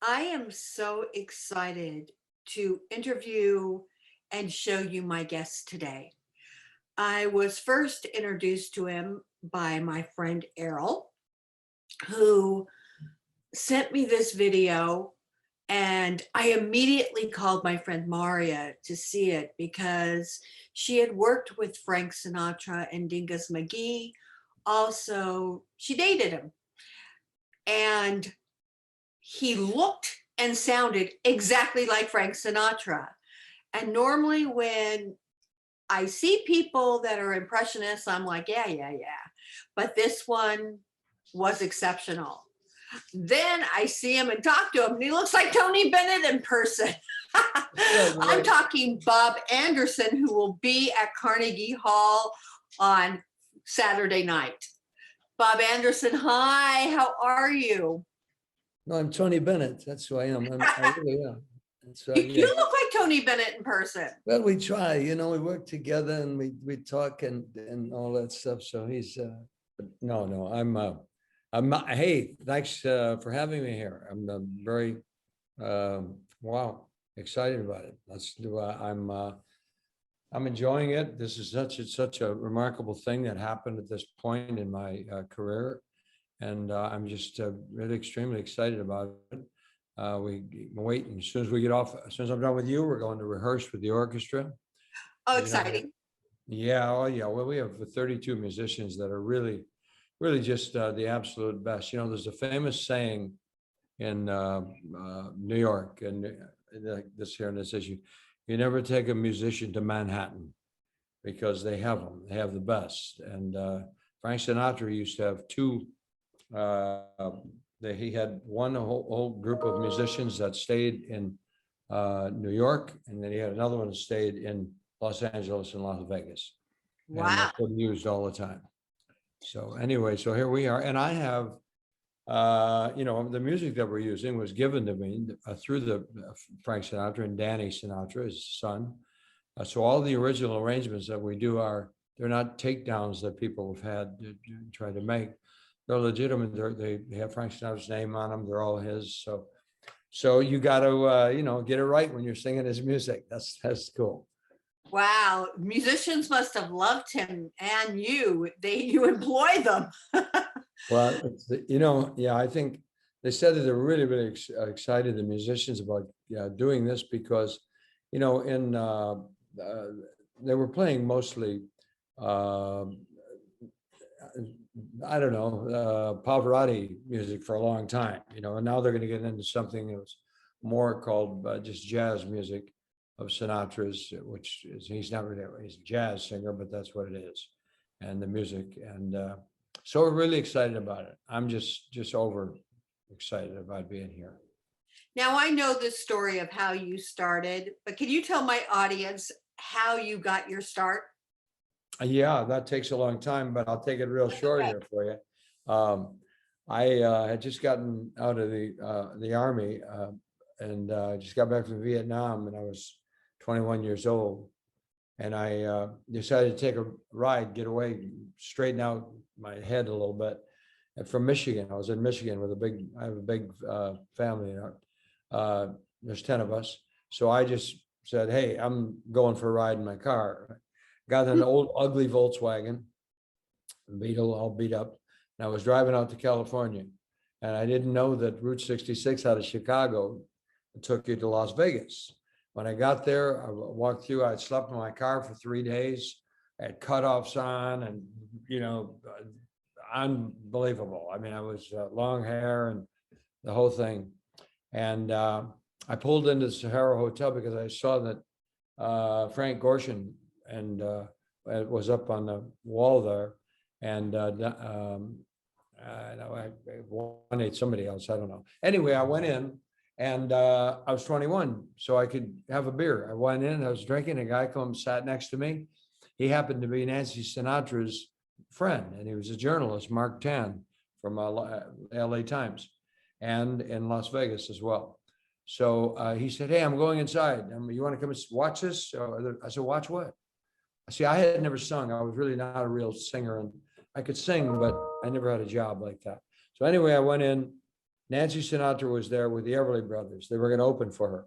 I am so excited to interview and show you my guest today. I was first introduced to him by my friend Errol, who sent me this video, and I immediately called my friend Maria to see it because she had worked with Frank Sinatra and Dingus McGee. Also, she dated him, and he looked and sounded exactly like Frank Sinatra. And normally, when I see people that are impressionists, I'm like, yeah, yeah, yeah. But this one was exceptional. Then I see him and talk to him, and he looks like Tony Bennett in person. Right, I'm right. talking Bob Anderson, who will be at Carnegie Hall on Saturday night. Bob Anderson, hi, how are you? No, I'm Tony Bennett. That's who I am. I really am. That's You yeah. look like Tony Bennett in person. Well, we try. We work together and we talk and all that stuff. So he's no. I'm not. Hey, thanks for having me here. I'm very wow excited about it. Let's do. I'm enjoying it. This is such a remarkable thing that happened at this point in my career. And I'm just really extremely excited about it. We wait, as soon as we get off, as soon as I'm done with you, we're going to rehearse with the orchestra. Oh, You know, exciting. yeah, oh yeah. Well, we have 32 musicians that are really just the absolute best. There's a famous saying in New York and this here and this issue: you never take a musician to Manhattan because they have them. They have the best. And Frank Sinatra used to have two uh, he had one whole group of musicians that stayed in New York, and then he had another one that stayed in Los Angeles and Las Vegas, and Wow. that's what he used all the time. So anyway, so here we are, and I have, the music that we're using was given to me through the Frank Sinatra and Danny Sinatra, his son. So all the original arrangements that we do they're not takedowns that people have had to try to make. They're legitimate. They have Frank Sinatra's name on them. They're all his. So you got to get it right when you're singing his music. That's cool. Wow. Musicians must have loved him and you employ them. Well, yeah, I think they said that they're really excited, the musicians, about doing this because, in they were playing mostly uh, I don't know, Pavarotti music for a long time, and now they're going to get into something that was more called just jazz music of Sinatra's, which is, he's a jazz singer, but that's what it is, and the music. And so we're really excited about it. I'm just over excited about being here. Now, I know the story of how you started, but can you tell my audience how you got your start? Yeah, that takes a long time, but I'll take it real short here for you. Um, I had just gotten out of the army and just got back from Vietnam, and I was 21 years old, and I decided to take a ride, get away, straighten out my head a little bit. And from Michigan, I was in Michigan with I have a big family. There's 10 of us, so I just said, "Hey, I'm going for a ride in my car." Got an old ugly Volkswagen Beetle, all beat up, and I was driving out to California, and I didn't know that Route 66 out of Chicago took you to Las Vegas. When I got there, I walked through. I'd slept in my car for 3 days. I had cutoffs on, and unbelievable. I mean, I was long hair and the whole thing. And I pulled into the Sahara Hotel because I saw that Frank Gorshin and it was up on the wall there, and I wanted somebody else. I don't know. Anyway, I went in, and I was 21, so I could have a beer. I went in, I was drinking. A guy comes, sat next to me. He happened to be Nancy Sinatra's friend, and he was a journalist, Mark Tan from LA Times, and in Las Vegas as well. So he said, "Hey, I'm going inside. You want to come and watch this?" I said, "Watch what?" See, I had never sung. I was really not a real singer, and I could sing, but I never had a job like that. So anyway, I went in, Nancy Sinatra was there with the Everly Brothers. They were going to open for her.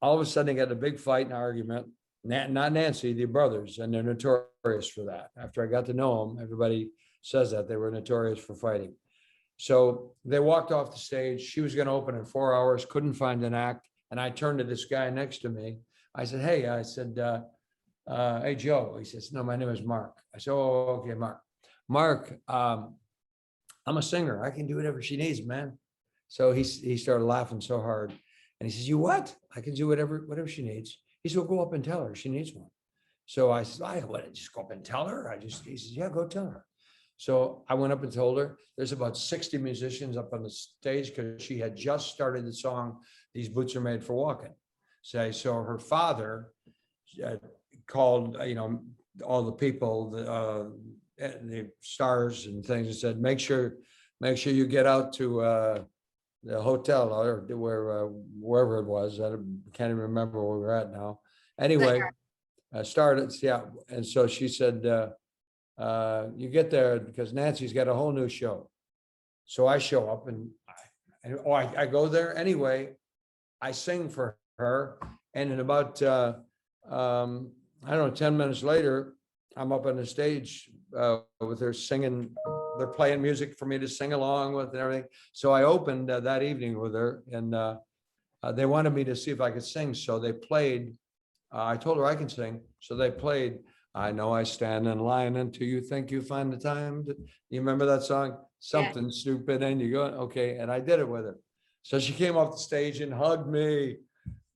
All of a sudden, they got a big fight and argument. Not Nancy, the brothers, and they're notorious for that. After I got to know them, everybody says that they were notorious for fighting. So they walked off the stage. She was going to open in 4 hours, couldn't find an act. And I turned to this guy next to me. I said, hey, hey, Joe. He says, no, my name is Mark. I said, oh, okay, Mark. Mark, I'm a singer. I can do whatever she needs, man. So he started laughing so hard. And he says, you what? I can do whatever she needs. He said, well, go up and tell her she needs one. So I said, I want to just go up and tell her. He says, yeah, go tell her. So I went up and told her. There's about 60 musicians up on the stage because she had just started the song, These Boots Are Made for Walking. So her father called, all the people, the stars and things, and said, make sure you get out to the hotel or wherever it was. I can't even remember where we're at now. Anyway, I started, yeah. And so she said, you get there because Nancy's got a whole new show. So I show up and I go there anyway. I sing for her. And in about, I don't know, 10 minutes later, I'm up on the stage with her singing. They're playing music for me to sing along with and everything. So I opened that evening with her, and they wanted me to see if I could sing. So they played. I told her I can sing. So they played, I know I stand in line until you think you find the time. You remember that song? Something stupid. And you go, okay. And I did it with her. So she came off the stage and hugged me.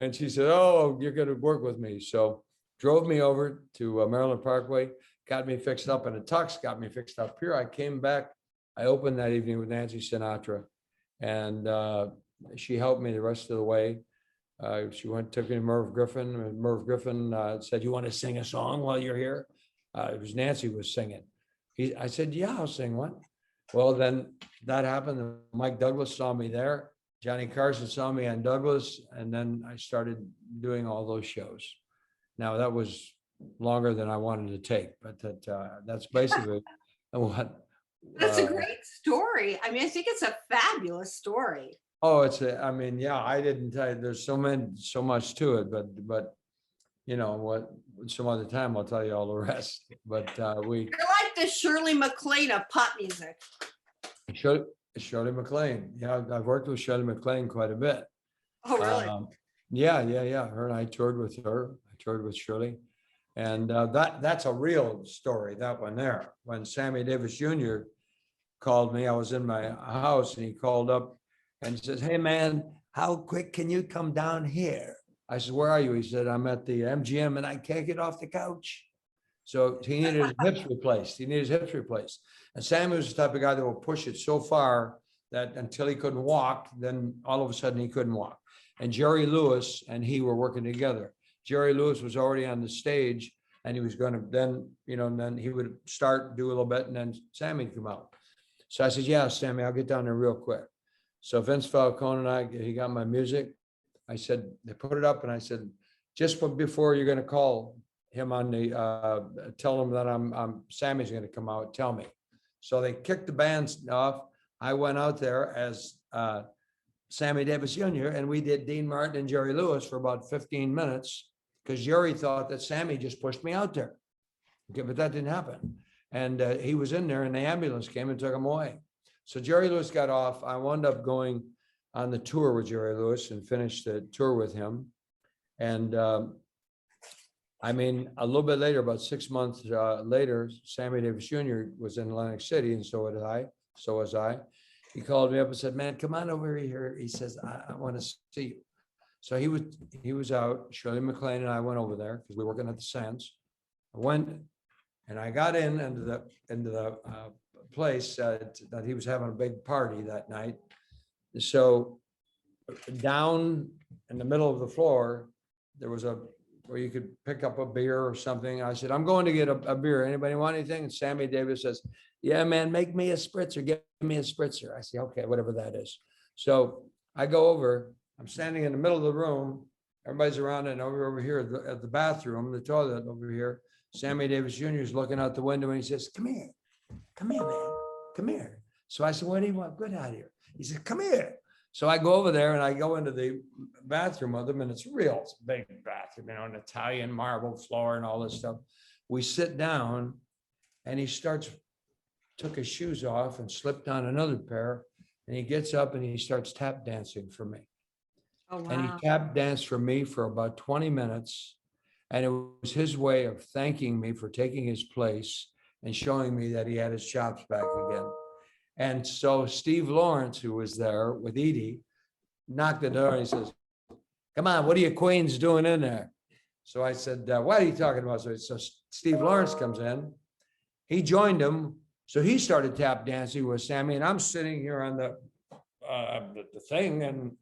And she said, oh, you're going to work with me. So drove me over to Maryland Parkway, got me fixed up in a tux, got me fixed up here. I came back. I opened that evening with Nancy Sinatra, and she helped me the rest of the way. She took me to Merv Griffin, and Merv Griffin said, you want to sing a song while you're here? It was Nancy was singing. I said, yeah, I'll sing one. Well, then that happened. Mike Douglas saw me there. Johnny Carson saw me on Douglas, and then I started doing all those shows. Now that was longer than I wanted to take, but that's basically what. That's a great story. I mean, I think it's a fabulous story. Oh, I mean, yeah, I didn't tell you, there's so much to it, but what, some other time I'll tell you all the rest. But You're like the Shirley MacLaine of pop music. Shirley MacLaine. Yeah, I've worked with Shirley MacLaine quite a bit. Oh, really? Yeah. Her and I toured with her. I toured with Shirley. And that's a real story, that one there. When Sammy Davis Jr. called me, I was in my house and he called up and says, hey, man, how quick can you come down here? I said, where are you? He said, I'm at the MGM and I can't get off the couch. So he needed his hips replaced. And Sammy was the type of guy that will push it so far that until he couldn't walk, then all of a sudden he couldn't walk. And Jerry Lewis and he were working together. Jerry Lewis was already on the stage and he was going to then he would start, do a little bit, and then Sammy would come out. So I said, yeah, Sammy, I'll get down there real quick. So Vince Falcone he got my music. I said, they put it up and I said, just before you're going to call him on the, tell him that Sammy's going to come out, tell me. So they kicked the band off. I went out there as Sammy Davis Jr. and we did Dean Martin and Jerry Lewis for about 15 minutes because Jerry thought that Sammy just pushed me out there. Okay, but that didn't happen. And he was in there and the ambulance came and took him away. So Jerry Lewis got off. I wound up going on the tour with Jerry Lewis and finished the tour with him. And I mean, a little bit later, about 6 months later, Sammy Davis Jr. was in Atlantic City, and so was I. He called me up and said, man, come on over here. He says, I want to see you. So he was out. Shirley MacLaine and I went over there because we were working at the Sands. I went and I got into the place that he was having a big party that night. So down in the middle of the floor, there was where you could pick up a beer or something. I said, I'm going to get a beer. Anybody want anything? And Sammy Davis says, yeah, man, make me a spritzer. Give me a spritzer. I say, okay, whatever that is. So I go over. I'm standing in the middle of the room. Everybody's around and over here at the bathroom, the toilet over here. Sammy Davis Jr. is looking out the window and he says, come here, man, come here. So I said, what do you want? Get out of here. He said, come here. So I go over there and I go into the bathroom with him, and it's real. It's a big bathroom, you know, an Italian marble floor and all this stuff. We sit down and he took his shoes off and slipped on another pair. And he gets up and he starts tap dancing for me. Oh, And he wow. tap danced for me for about 20 minutes. And it was his way of thanking me for taking his place and showing me that he had his chops back again. And so Steve Lawrence, who was there with Edie, knocked the door and he says, "Come on, what are you queens doing in there?" So I said, "What are you talking about?" So Steve Lawrence comes in. He joined him. So he started tap dancing with Sammy, and I'm sitting here on the thing, and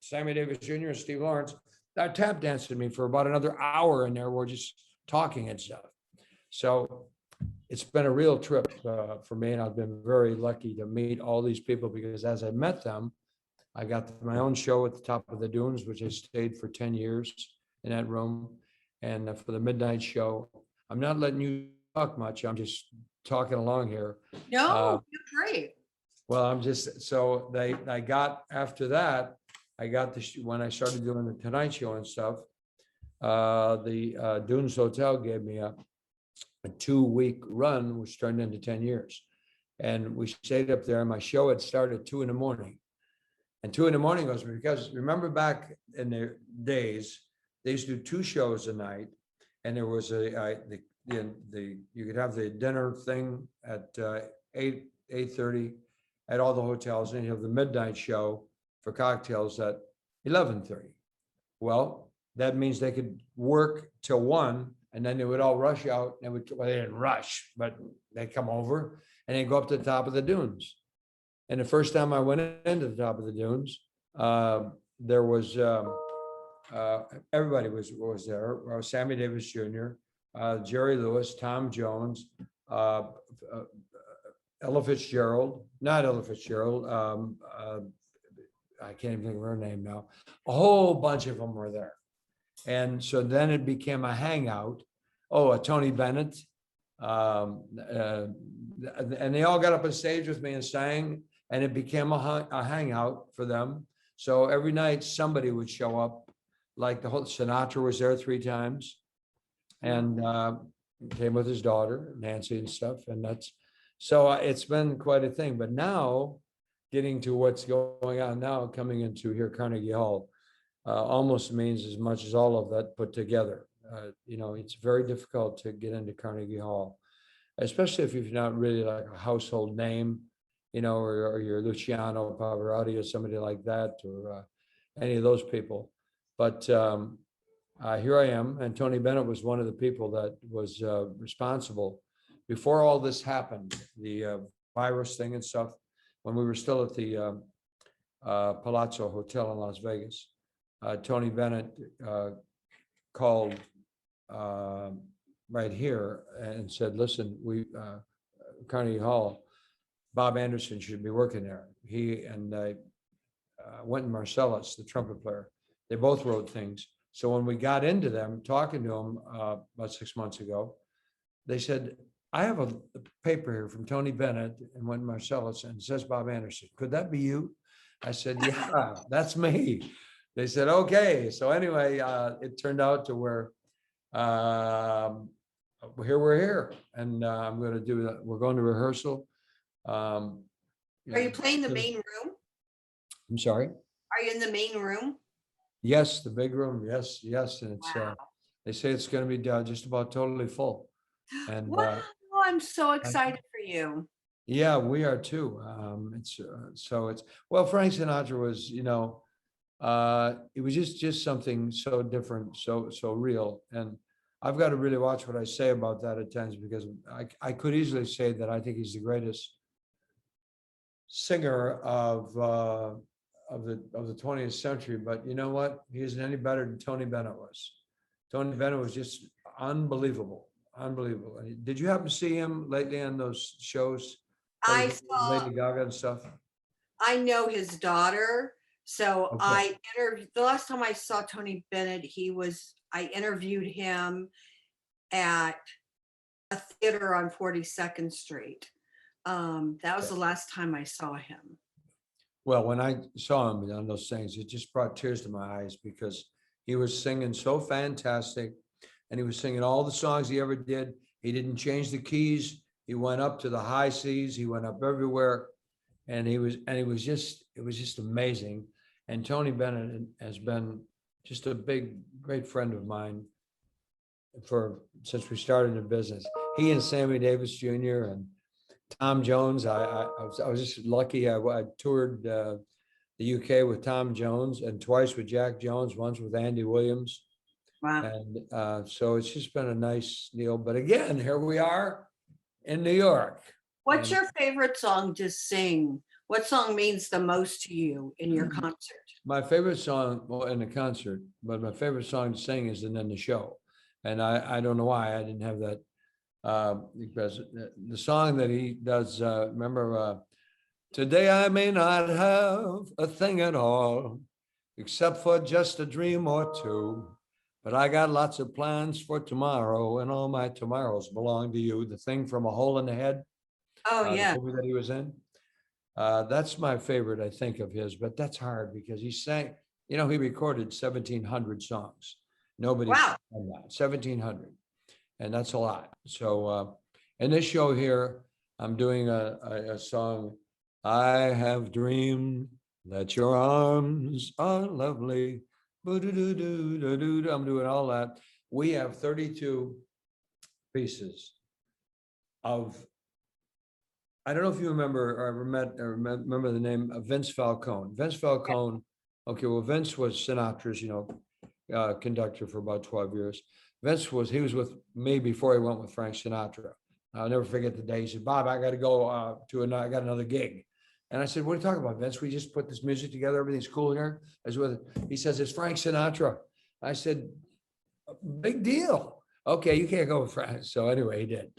Sammy Davis Jr. and Steve Lawrence tap danced with me for about another hour in there. We're just talking and stuff. So it's been a real trip for me, and I've been very lucky to meet all these people, because as I met them, I got my own show at the top of the dunes, which I stayed for 10 years in that room. And for the midnight show, I'm not letting you talk much. I'm just talking along here. No, you're great. Well, I'm just, so I got, after that, I got when I started doing the Tonight Show and stuff, the Dunes Hotel gave me a 2-week run, which turned into 10 years. And we stayed up there, and my show had started at 2 a.m. And 2 a.m. was because, remember back in the days, they used to do 2 shows a night. And there was you could have the dinner thing at 8:30 at all the hotels, and you have the midnight show for cocktails at 11:30. Well, that means they could work till 1, and then they would all rush out. And they didn't rush, but they'd come over and they'd go up to the top of the dunes. And the first time I went into the top of the dunes, there was everybody was there. Sammy Davis Jr., Jerry Lewis, Tom Jones, Ella Fitzgerald, not Ella Fitzgerald. I can't even think of her name now. A whole bunch of them were there. And so then it became a hangout. Oh, Tony Bennett. And they all got up on stage with me and sang, and it became a hangout for them. So every night somebody would show up, like the whole Sinatra was there 3 times, and came with his daughter, Nancy, and stuff. And so it's been quite a thing. But now, getting to what's going on now, coming into here, Carnegie Hall, almost means as much as all of that put together. It's very difficult to get into Carnegie Hall, especially if you're not really like a household name, or you're Luciano Pavarotti or somebody like that, or any of those people. But here I am, and Tony Bennett was one of the people that was responsible before all this happened, the virus thing and stuff, when we were still at the Palazzo Hotel in Las Vegas. Tony Bennett called right here and said, "Listen, Carnegie Hall, Bob Anderson should be working there." He and Wynton Marsalis, the trumpet player, they both wrote things. So when we got into them, talking to them about 6 months ago, they said, "I have a paper here from Tony Bennett and Wynton Marsalis, and it says Bob Anderson. Could that be you?" I said, "Yeah, that's me." They said, "Okay." So anyway, it turned out to where we're here, and I'm going to do that. We're going to rehearsal. Are you playing the main room? I'm sorry? Are you in the main room? Yes, the big room. Yes. And it's, Wow. they say it's going to be just about totally full. And Wow, I'm so excited for you. yeah, we are too. Well, Frank Sinatra was, it was just something so different, so real. And I've got to really watch what I say about that at times, because I could easily say that I think he's the greatest singer of the 20th century. But you know what? He isn't any better than Tony Bennett was. Tony Bennett was just unbelievable. Did you happen to see him lately on those shows? I saw, Lady Gaga and stuff. I know his daughter. So Okay. the last time I saw Tony Bennett, I interviewed him at a theater on 42nd Street. That was the last time I saw him. Well, when I saw him on those things, it just brought tears to my eyes because he was singing so fantastic, and he was singing all the songs he ever did. He didn't change the keys. He went up to the high C's. He went up everywhere, and it was just amazing. And Tony Bennett has been just a great friend of mine for since we started the business. He and Sammy Davis Jr. and Tom Jones. I was just lucky. I toured the UK with Tom Jones and twice with Jack Jones, once with Andy Williams. Wow. And so it's just been a nice deal. But again, here we are in New York. What's And your favorite song to sing? What song means the most to you in your Mm-hmm. concert? my favorite song, well, in the concert, but my favorite song to sing is "And Then the Show." And I don't know why I didn't have that because the song that he does, remember, today I may not have a thing at all, except for just a dream or two. But I got lots of plans for tomorrow, and all my tomorrows belong to you. The thing from A Hole in the Head, Oh, the yeah. movie that he was in. That's my favorite, I think, of his, but that's hard because he sang, he recorded 1,700 songs. Nobody's Wow. done that, 1,700. And that's a lot. So in this show here, I'm doing a song, I have dreamed that your arms are lovely. I'm doing all that. We have 32 pieces of, I don't know if you remember or ever met or remember the name of Vince Falcone. Vince Falcone, okay, well, Vince was Sinatra's, conductor for about 12 years. He was with me before he went with Frank Sinatra. I'll never forget the day. He said, Bob, I got to go I got another gig. And I said, what are you talking about, Vince? We just put this music together. Everything's cool here. He says, it's Frank Sinatra. I said, big deal. Okay, you can't go with Frank. So anyway, he did.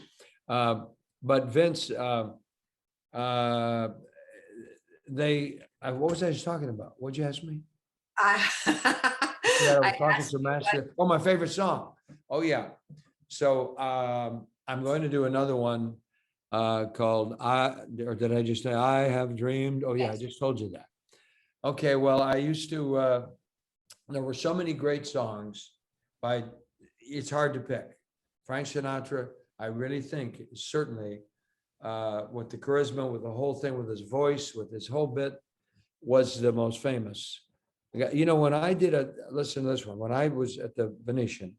But Vince, what was I just talking about? What'd you ask me? I, Yeah, I was I talking asked to you Master. Oh, my favorite song. Oh, yeah. So I'm going to do another one called or did I just say I have dreamed? Oh, yeah, I Yes. just told you that. Okay, well, I used to, there were so many great songs it's hard to pick. Frank Sinatra, I really think certainly with the charisma, with the whole thing, with his voice, with his whole bit, was the most famous. When I listen to this one, when I was at the Venetian,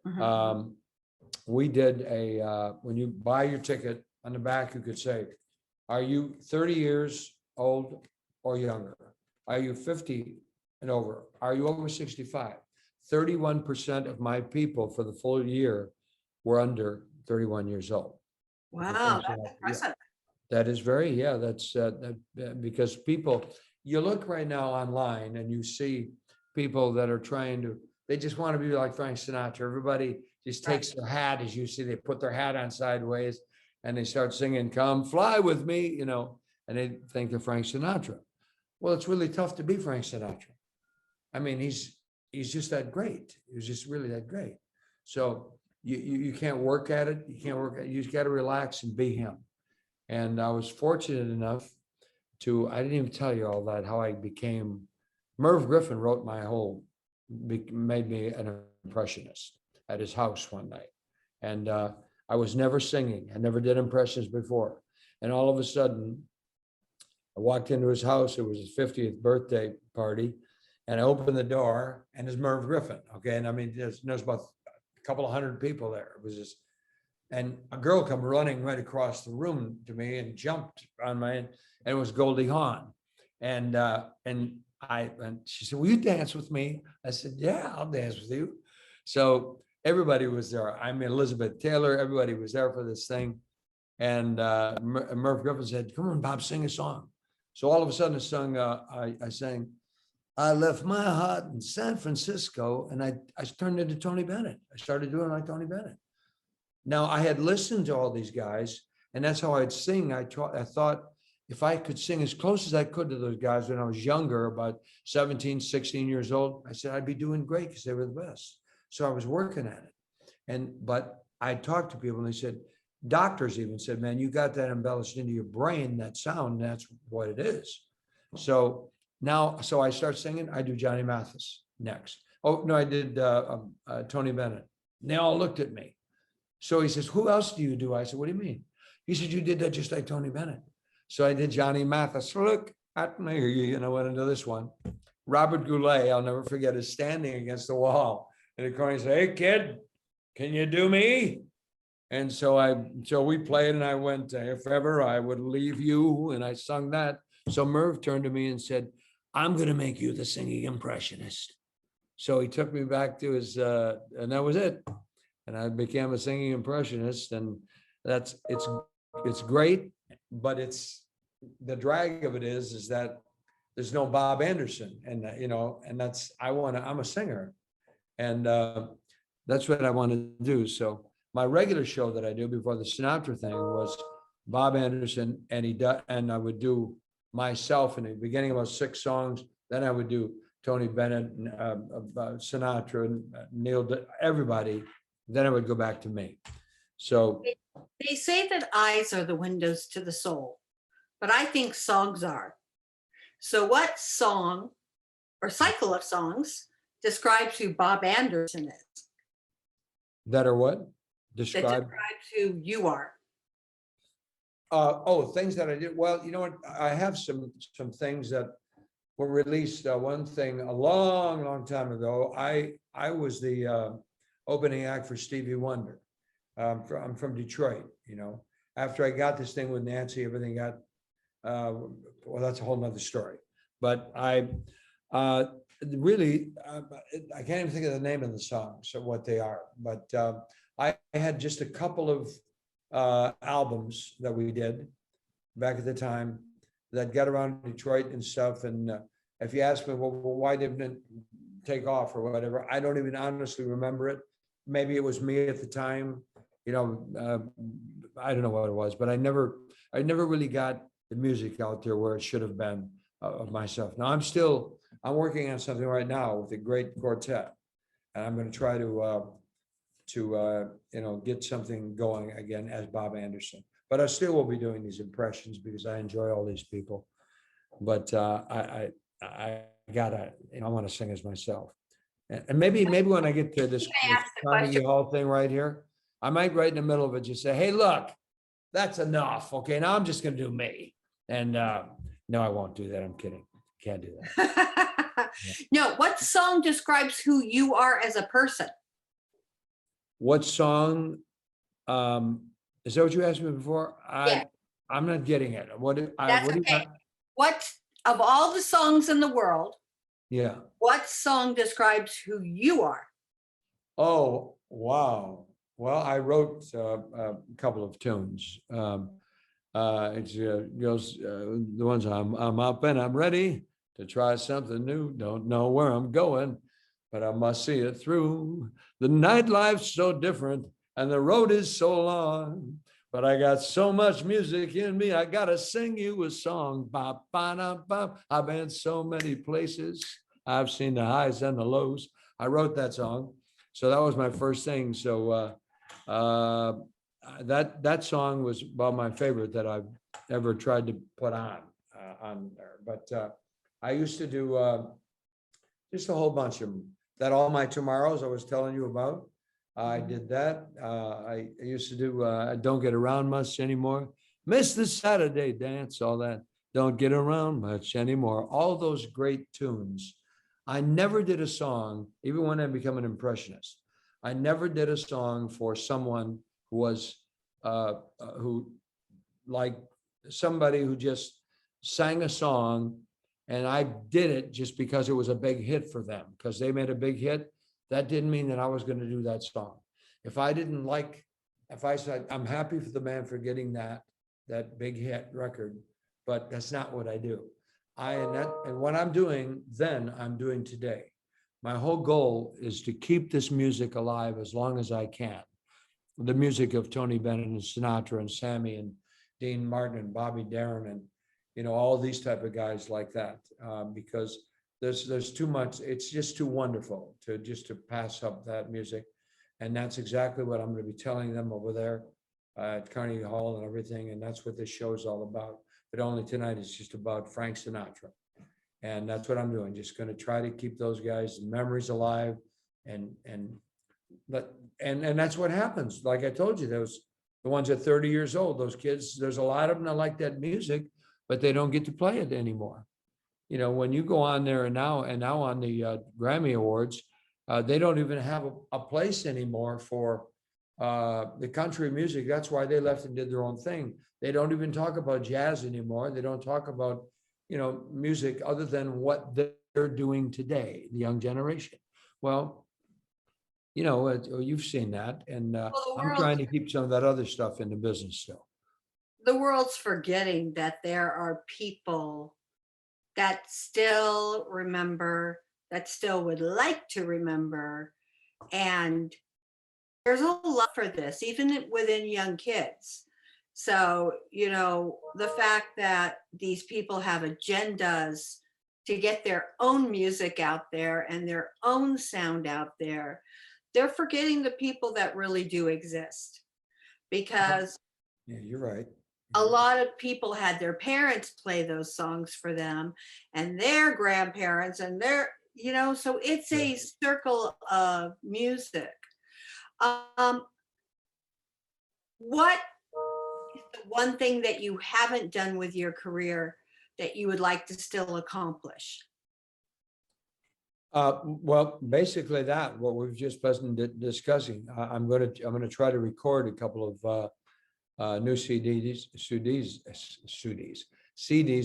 Mhm. we did when you buy your ticket on the back, you could say, are you 30 years old or younger? Are you 50 and over? Are you over 65? 31% of my people for the full year were under 31 years old. Wow, that's impressive. That is that's because you look right now online and you see people that are they just want to be like Frank Sinatra. Everybody just takes their hat, as you see, they put their hat on sideways and they start singing, come fly with me, and they think they're Frank Sinatra. Well, it's really tough to be Frank Sinatra. I mean, he's just that great. He was just really that great. So you can't work at it. You can't work at it. You just got to relax and be him. And I was fortunate enough I didn't even tell you all that, how I became, Merv Griffin wrote made me an impressionist at his house one night. And I was never singing. I never did impressions before. And all of a sudden, I walked into his house. It was his 50th birthday party. And I opened the door and it's Merv Griffin. Okay. And I mean, there's about a couple of hundred people there. It was just, and a girl come running right across the room to me and jumped on and it was Goldie Hawn. And she said, will you dance with me? I said, yeah, I'll dance with you. So everybody was there. I mean, Elizabeth Taylor, everybody was there for this thing. And Merv Griffin said, come on, Bob, sing a song. So all of a sudden I sang, I left my heart in San Francisco, and I turned into Tony Bennett. I started doing like Tony Bennett. Now, I had listened to all these guys, and that's how I'd sing. I thought if I could sing as close as I could to those guys when I was younger, about 17, 16 years old, I said I'd be doing great because they were the best. So I was working at it. But I talked to people, and they said, doctors even said, man, you got that embellished into your brain, that sound, and that's what it is. So now, so I start singing. I do Johnny Mathis next. Oh no, I did Tony Bennett. And they all looked at me. So he says, "Who else do you do?" I said, "What do you mean?" He said, "You did that just like Tony Bennett." So I did Johnny Mathis. Look at me, and I went into this one. Robert Goulet, I'll never forget, is standing against the wall in the corner. He said, "Hey kid, can you do me?" And so we played, and I went, "If ever I would leave you," and I sung that. So Merv turned to me and said, "I'm going to make you the singing impressionist." So he took me back to his, and that was it. And I became a singing impressionist, and it's great, but it's the drag of it is that there's no Bob Anderson, and and I'm a singer, and that's what I want to do. So my regular show that I do before the Sinatra thing was Bob Anderson, and I would do myself in the beginning about 6 songs. Then I would do Tony Bennett, Sinatra, and Neil, everybody. Then I would go back to me. So They say that eyes are the windows to the soul, but I think songs are. So what song or cycle of songs describes who Bob Anderson is? that are what? That Describe. describes who you are. Things that I did. Well, you know what? I have some things that were released. One thing a long time ago. I was the opening act for Stevie Wonder. I'm from Detroit. After I got this thing with Nancy, everything got. Well, that's a whole nother story. But I really, I can't even think of the name of the songs or what they are. But I had just a couple of albums that we did back at the time that got around Detroit and stuff. And if you ask me, well, why didn't it take off or whatever, I don't even honestly remember it. Maybe it was me at the time, I don't know what it was, but I never really got the music out there where it should have been of myself. Now I'm working on something right now with a great quartet, and I'm going to try to get something going again as Bob Anderson. But I still will be doing these impressions because I enjoy all these people. But I want to sing as myself. And maybe when I get to this Carnegie Hall thing right here, I might right in the middle of it just say, "Hey, look, that's enough. Okay, now I'm just going to do me." And no, I won't do that. I'm kidding. Can't do that. No, what song describes who you are as a person? What song? Is that what you asked me before? Yeah. I'm not getting it. That's okay. What of all the songs in the world? Yeah. What song describes who you are? Oh, wow. Well, I wrote a couple of tunes. It goes the ones I'm up and I'm ready to try something new. Don't know where I'm going, but I must see it through. The nightlife's so different and the road is so long, but I got so much music in me. I gotta sing you a song. Ba, ba, da, ba. I've been so many places. I've seen the highs and the lows. I wrote that song, so that was my first thing. So that song was about my favorite that I've ever tried to put on there. But I used to do just a whole bunch of them. That All My Tomorrows I was telling you about. I did that. I used to do I Don't Get Around Much Anymore. Miss the Saturday Dance, all that. Don't Get Around Much Anymore. All those great tunes. I never did a song, even when I became an impressionist. I never did a song for someone who was who like somebody who just sang a song and I did it just because it was a big hit for them, because they made a big hit. That didn't mean that I was going to do that song. If I said, I'm happy for the man for getting that big hit record, but that's not what I do. And what I'm doing then, I'm doing today. My whole goal is to keep this music alive as long as I can. The music of Tony Bennett and Sinatra and Sammy and Dean Martin and Bobby Darin and all these type of guys like that, because there's too much. It's just too wonderful to pass up that music, and that's exactly what I'm going to be telling them over there at Carnegie Hall and everything. And that's what this show is all about. But only tonight is just about Frank Sinatra. And that's what I'm doing. Just going to try to keep those guys' memories alive, and but and that's what happens. Like I told you, those the ones at 30 years old, those kids, there's a lot of them that like that music, but they don't get to play it anymore. You know, when you go on there and now on the Grammy Awards, they don't even have a place anymore for the country music. That's why they left and did their own thing. They don't even talk about jazz anymore. They don't talk about, you know, music other than what they're doing today, the young generation. Well, you know, you've seen that, and Well, I'm trying to keep some of that other stuff in the business still. the world's forgetting that there are people that still remember, that still would like to remember. And there's a lot for this, even within young kids. So, you know, the fact that these people have agendas to get their own music out there and their own sound out there, they're forgetting the people that really do exist. Because Yeah, you're right. a lot of people had their parents play those songs for them and their grandparents and their, you know, so it's a circle of music. Um, what is the one thing that you haven't done with your career that you would like to still accomplish? Well, basically that what we've just been discussing. I'm going to try to record a couple of new CDs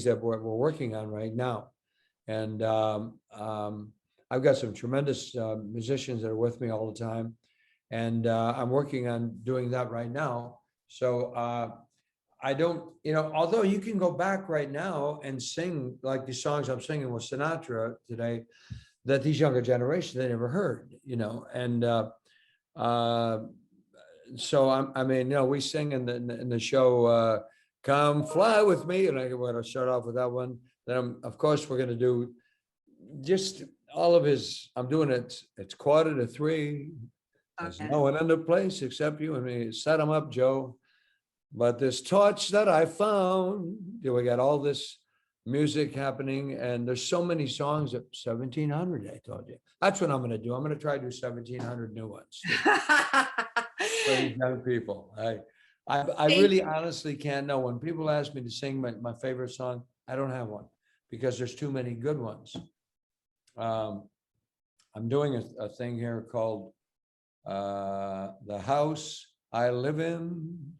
that we're working on right now, and I've got some tremendous musicians that are with me all the time, and I'm working on doing that right now. So I don't, you know, although you can go back right now and sing like the songs I'm singing with Sinatra today, that these younger generations they never heard, you know, and uh, so I mean, you know, we sing in the show, "Come Fly with Me," and we're going to start off with that one. Then, of course, we're going to do just all of his. I'm doing it. It's 2:45. There's Okay. no one in the place except you and me. Set them up, Joe. But this torch that I found, you know, we got all this music happening, and there's so many songs at 1,700. I told you. That's what I'm going to do. I'm going to try to do 1,700 new ones for these young people. I really honestly can't know. When people ask me to sing my favorite song, I don't have one because there's too many good ones. I'm doing a thing here called "The House I Live In,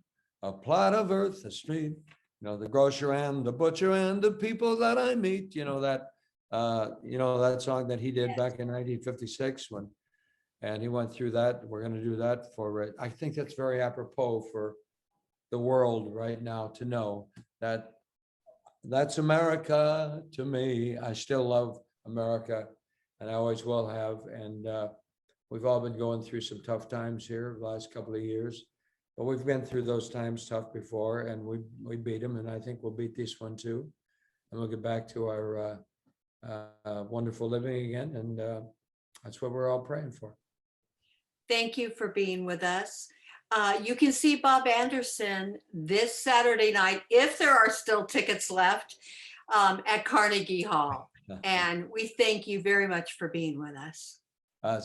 a Plot of Earth, a Street." You know, the grocer and the butcher and the people that I meet. You know that song that he did back in 1956 and he went through that. We're going to do that for it. I think that's very apropos for the world right now to know that that's America to me. I still love America, and I always will have. And we've all been going through some tough times here the last couple of years, but we've been through those times tough before, and we beat them, and I think we'll beat this one too, and we'll get back to our wonderful living again, and that's what we're all praying for. Thank you for being with us. You can see Bob Anderson this Saturday night, if there are still tickets left, at Carnegie Hall. And we thank you very much for being with us.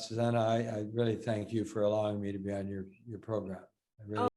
Susanna, I really thank you for allowing me to be on your program. I really